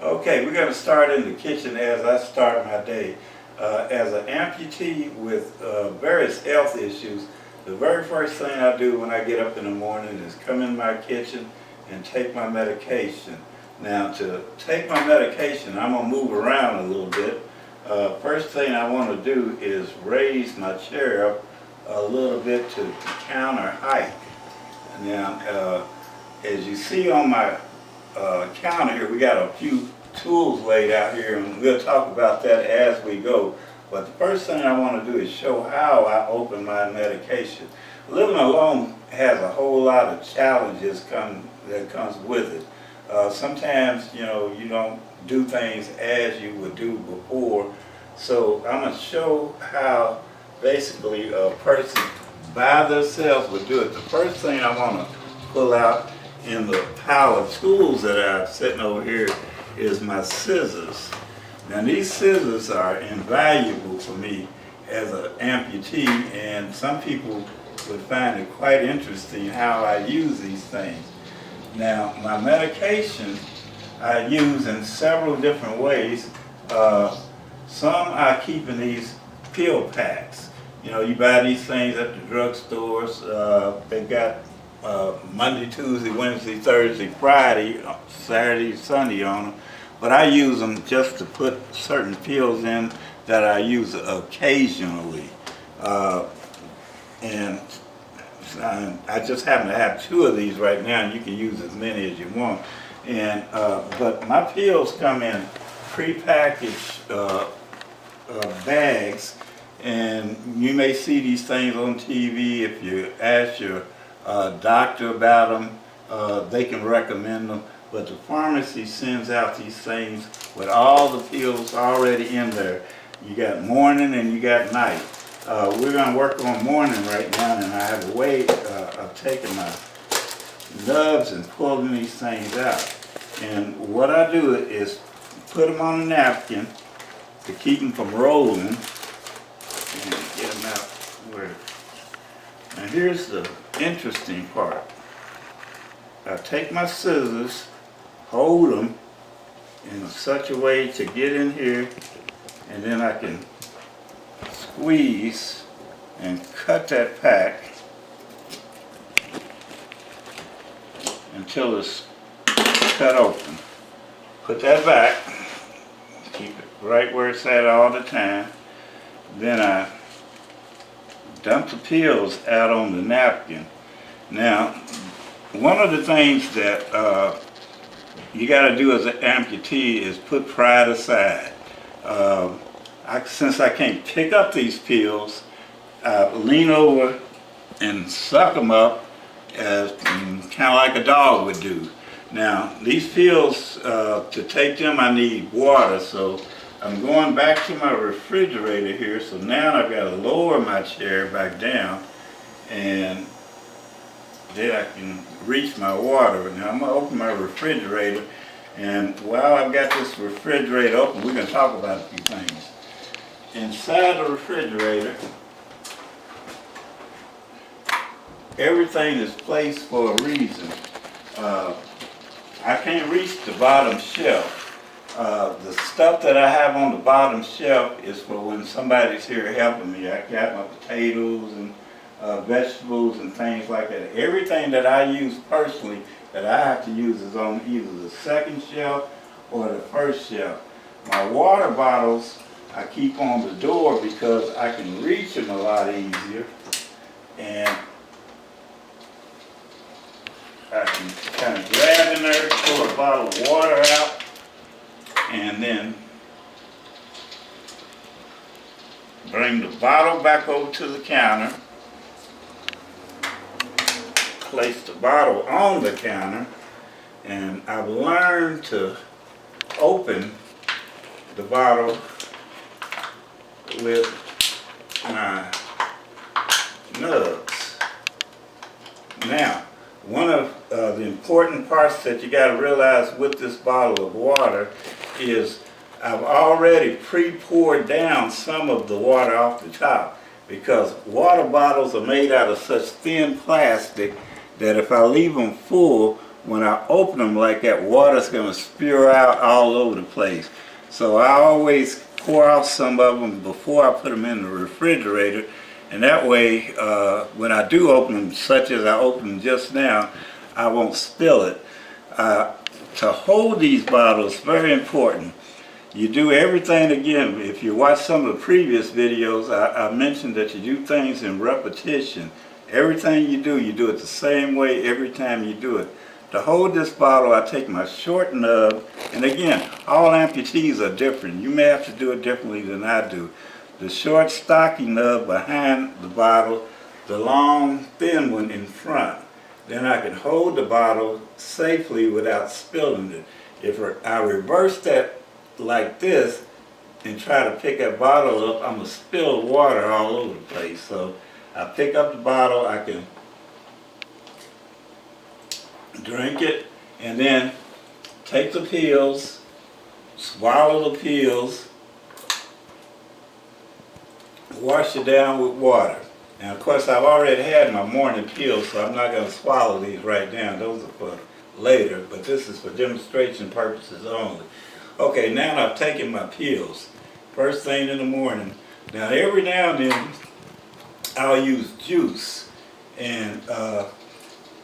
Okay, we're going to start in the kitchen as I start my day. As an amputee with various health issues, the very first thing I do when I get up in the morning is come in my kitchen and take my medication. Now, to take my medication, I'm going to move around a little bit. First thing I want to do is raise my chair up a little bit to counter height. Now, as you see on my counter here, we got a few tools laid out here, and we'll talk about that as we go. But the first thing I want to do is show how I open my medication. Living alone has a whole lot of challenges that comes with it. Sometimes, you don't do things as you would do before. So I'm going to show how basically a person by themselves would do it. The first thing I want to pull out in the pile of tools that I'm sitting over here is my scissors. Now these scissors are invaluable for me as an amputee, and some people would find it quite interesting how I use these things. Now my medication I use in several different ways. Some I keep in these pill packs. You buy these things at the drugstores. They've got Monday, Tuesday, Wednesday, Thursday, Friday, Saturday, Sunday on them. But I use them just to put certain pills in that I use occasionally. And I just happen to have 2 of these right now, and you can use as many as you want. And but my pills come in prepackaged bags, and you may see these things on TV. If you ask your doctor about them, they can recommend them. But the pharmacy sends out these things with all the pills already in there. You got morning and you got night. We're going to work on morning right now, and I have a way of taking my nubs and pulling these things out. And what I do is put them on a napkin to keep them from rolling, and get them out where. Now here's the interesting part. I take my scissors, hold them in such a way to get in here, and then I can squeeze and cut that pack until it's cut open. Put that back, keep it right where it's at all the time. Then I dump the pills out on the napkin. Now, one of the things that you got to do as an amputee is put pride aside. Since I can't pick up these pills, I lean over and suck them up as kind of like a dog would do. Now, these pills, to take them, I need water, so I'm going back to my refrigerator here. So now I've got to lower my chair back down, and then I can reach my water. Now I'm going to open my refrigerator, and while I've got this refrigerator open, we're going to talk about a few things. Inside the refrigerator, everything is placed for a reason. I can't reach the bottom shelf. The stuff that I have on the bottom shelf is for when somebody's here helping me. I got my potatoes and vegetables and things like that. Everything that I use personally that I have to use is on either the second shelf or the first shelf. My water bottles I keep on the door because I can reach them a lot easier, and I can kind of grab in there, pour a bottle of water out, and then bring the bottle back over to the counter, place the bottle on the counter, and I've learned to open the bottle with my nubs. Now, one of the important parts that you got to realize with this bottle of water is I've already pre-poured down some of the water off the top, because water bottles are made out of such thin plastic that if I leave them full, when I open them like that, water's going to spew out all over the place. So I always pour out some of them before I put them in the refrigerator, and that way when I do open them, such as I opened them just now, I won't spill it. To hold these bottles, very important. You do everything again. If you watch some of the previous videos, I mentioned that you do things in repetition. Everything you do it the same way every time you do it. To hold this bottle, I take my short nub, and again, all amputees are different. You may have to do it differently than I do. The short, stocky nub behind the bottle, the long, thin one in front. Then I can hold the bottle safely without spilling it. If I reverse that like this and try to pick that bottle up, I'm going to spill water all over the place. So I pick up the bottle, I can drink it, and then take the pills, swallow the pills, wash it down with water. Now, of course, I've already had my morning pills, so I'm not going to swallow these right now. Those are for later, but this is for demonstration purposes only. Okay, now I've taken my pills. First thing in the morning. Now, every now and then, I'll use juice. And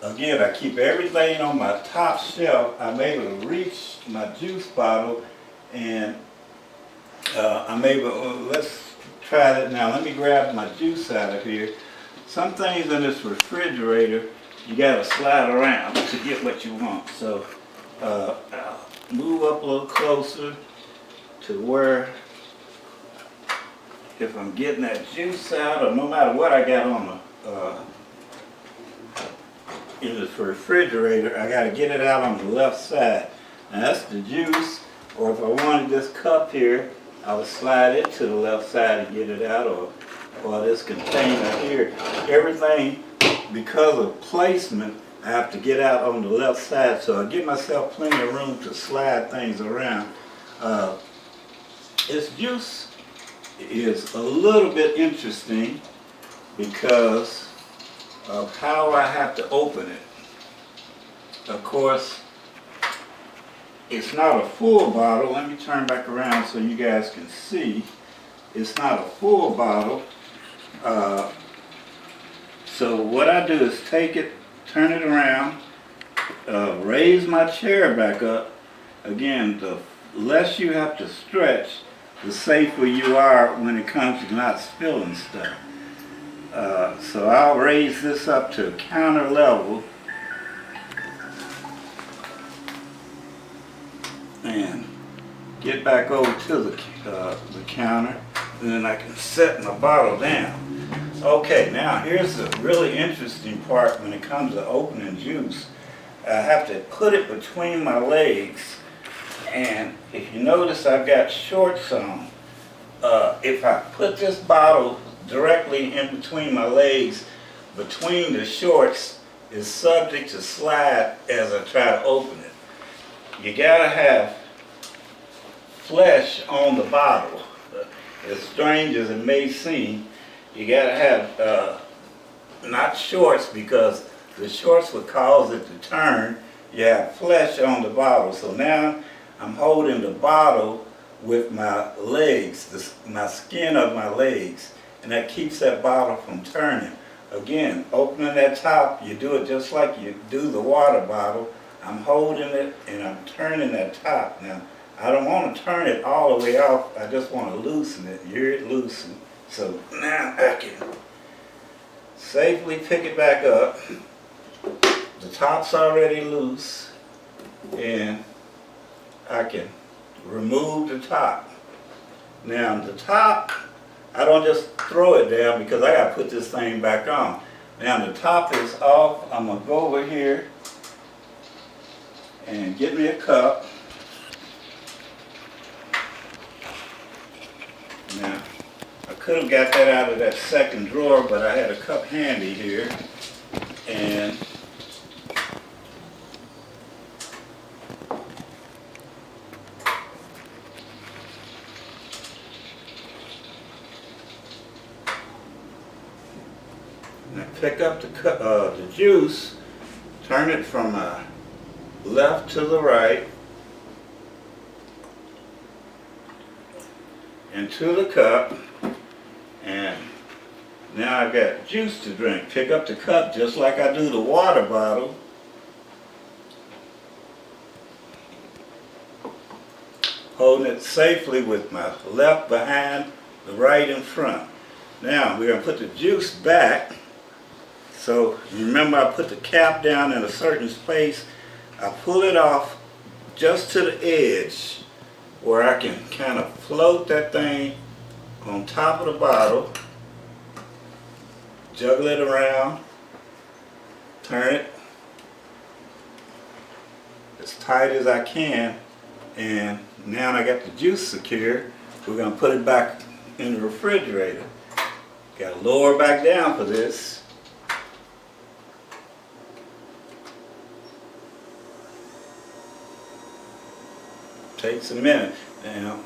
again, I keep everything on my top shelf. I'm able to reach my juice bottle, and I'm able, let's try that now. Let me grab my juice out of here. Some things in this refrigerator, you gotta slide around to get what you want. So I'll move up a little closer to where if I'm getting that juice out, or no matter what I got on in this refrigerator, I gotta get it out on the left side. Now that's the juice, or if I wanted this cup here, I would slide it to the left side and get it out, or this container here. Everything, because of placement, I have to get out on the left side, so I give myself plenty of room to slide things around. This juice is a little bit interesting because of how I have to open it. Of course, it's not a full bottle. Let me turn back around so you guys can see. It's not a full bottle. So what I do is take it, turn it around, raise my chair back up. Again, the less you have to stretch, the safer you are when it comes to not spilling stuff. So I'll raise this up to counter level and get back over to the counter, and then I can set my bottle down. Okay, now here's the really interesting part when it comes to opening juice. I have to put it between my legs, and if you notice I've got shorts on. If I put this bottle directly in between my legs, between the shorts is subject to slide as I try to open it. You gotta have flesh on the bottle. As strange as it may seem, you gotta have not shorts, because the shorts would cause it to turn. You have flesh on the bottle. So now I'm holding the bottle with my legs, my skin of my legs, and that keeps that bottle from turning. Again, opening that top, you do it just like you do the water bottle. I'm holding it and I'm turning that top. Now, I don't want to turn it all the way off. I just want to loosen it. Hear it loosen. So now I can safely pick it back up. The top's already loose, and I can remove the top. Now the top, I don't just throw it down because I got to put this thing back on. Now the top is off. I'm going to go over here and get me a cup. Now, I could have got that out of that second drawer, but I had a cup handy here. And pick up the juice, turn it from a left to the right, into the cup, and now I've got juice to drink. Pick up the cup just like I do the water bottle. Holding it safely with my left behind, the right in front. Now we're going to put the juice back. So remember, I put the cap down in a certain space. I pull it off just to the edge where I can kind of float that thing on top of the bottle, juggle it around, turn it as tight as I can, and now I got the juice secure. We're going to put it back in the refrigerator. Got to lower back down for this. Takes a minute. Now,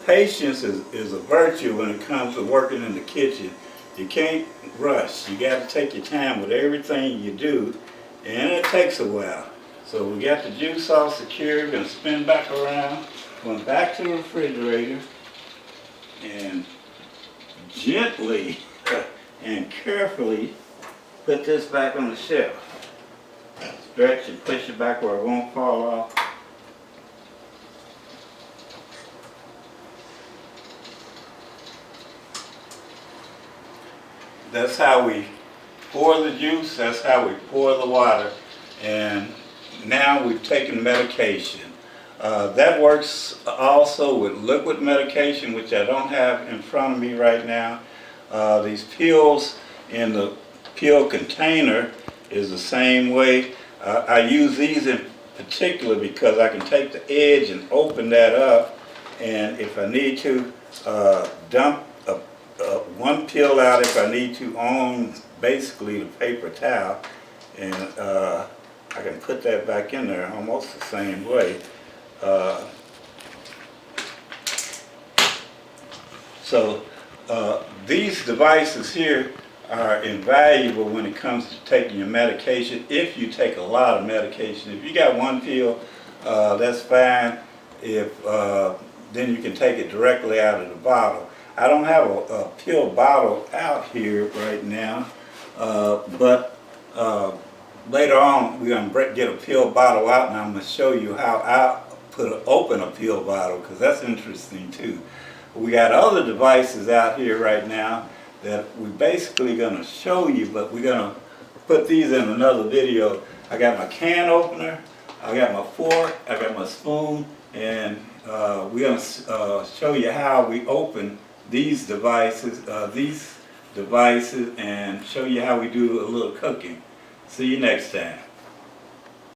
patience is a virtue when it comes to working in the kitchen. You can't rush. You got to take your time with everything you do, and it takes a while. So we got the juice all secure. We're going to spin back around, going back to the refrigerator, and gently and carefully put this back on the shelf. Stretch and push it back where it won't fall off. That's how we pour the juice, that's how we pour the water, and now we've taken medication. That works also with liquid medication, which I don't have in front of me right now. These pills in the pill container is the same way. I use these in particular because I can take the edge and open that up, and if I need to, dump one pill out if I need to on basically the paper towel, and I can put that back in there almost the same way. So these devices here are invaluable when it comes to taking your medication. If you take a lot of medication, if you got one pill, that's fine. If then you can take it directly out of the bottle. I don't have a pill bottle out here right now, but later on we're going to get a pill bottle out, and I'm going to show you how I open a pill bottle, because that's interesting too. We got other devices out here right now that we're basically going to show you, but we're going to put these in another video. I got my can opener, I got my fork, I got my spoon, and we're going to show you how we open these devices, and show you how we do a little cooking. See you next time.